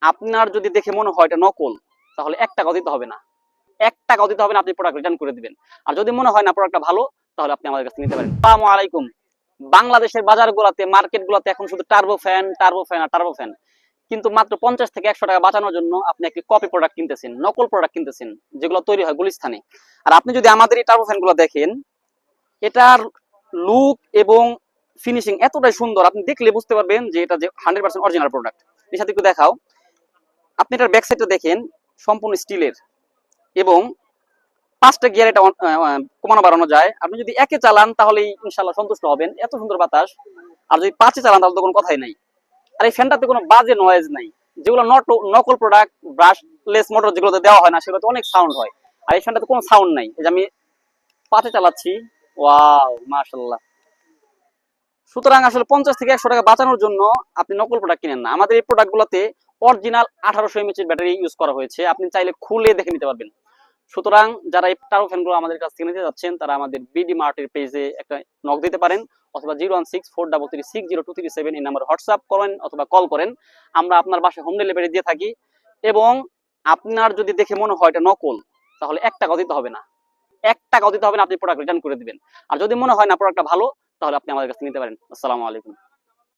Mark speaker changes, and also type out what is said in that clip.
Speaker 1: আপনার যদি দেখে মনে হয় এটা নকল, তাহলে 1 টাকাও দিতে হবে না। 1 টাকাও দিতে হবে না, আপনি প্রোডাক্ট রিটার্ন করে দিবেন। আর যদি মনে হয় না প্রোডাক্টটা ভালো, তাহলে আপনি আমাদের কাছে নিতে পারেন। আসসালামু আলাইকুম। বাংলাদেশের বাজারগুলোতে, মার্কেটগুলোতে এখন শুধু টার্বো ফ্যান, টার্বো ফ্যান আর টার্বো ফ্যান। কিন্তু মাত্র 50 থেকে 100 টাকা বাঁচানোর জন্য আপনি একটি কপি প্রোডাক্ট কিনতেছেন, নকল প্রোডাক্ট কিনতেছেন, যেগুলো তৈরি হয় গুলিস্তানে। আর আপনি যদি আমাদের এই টার্বো ফ্যানগুলো দেখেন, এটার লুক এবং ফিনিশিং এতটাই সুন্দর, আপনি দেখলে বুঝতে পারবেন যে এটা যে 100% অরিজিনাল প্রোডাক্ট। এর সাথে একটু দেখাও। আপনি এটার ব্যাক সাইডটা দেখেন, সম্পূর্ণ স্টিলের, এবং 5টা গিয়ার এটা কমানো বাড়ানো যায়। আপনি যদি একে চালান তাহলেই ইনশাল্লাহ সন্তুষ্ট হবেন, এত সুন্দর বাতাস। আর যদি 5-এ চালান তাহলে তো কোনো কথাই নাই। আর এই ফ্যানটাতে কোনো বাজে নয়েজ নাই। যেগুলো নকল প্রোডাক্ট, ব্রাশলেস মোটর যেগুলোতে দেওয়া হয় না, সেগুলোতে অনেক সাউন্ড হয়। আর এই ফ্যানটাতে কোনো সাউন্ড নাই। এই যে আমি 5-এ চালাচ্ছি, ওয়াও মাশাআল্লাহ। সুতরাং আসলে 50 থেকে 100 টাকা বাঁচানোর জন্য আপনি নকল প্রোডাক্ট কিনেন না। আমাদের এই প্রোডাক্টগুলোতে অরিজিনাল 1800 এমএইচ ব্যাটারি ইউজ করা হয়েছে। আপনি চাইলে খুলে দেখে নিতে পারবেন। সুতরাং যারা এই টার্বো ফ্যানগুলো আমাদের কাছ থেকে নিতে যাচ্ছেন, তারা আমাদের বিডি মার্টের পেজে একটা নক দিতে পারেন, অথবা 01643360237 এই নাম্বারে হোয়াটসঅ্যাপ করেন অথবা কল করেন। আমরা আপনার বাসায় হোম ডেলিভারি দিয়ে থাকি। এবং আপনার যদি দেখে মনে হয় এটা নকল, তাহলে 1 টাকাও দিতে হবে না। 1 টাকাও দিতে হবে না, আপনি প্রোডাক্ট রিটার্ন করে দিবেন। আর যদি মনে হয় না প্রোডাক্টটা ভালো, তাহলে আপনি আমাদের কাছে নিতে পারেন। আসসালামু আলাইকুম।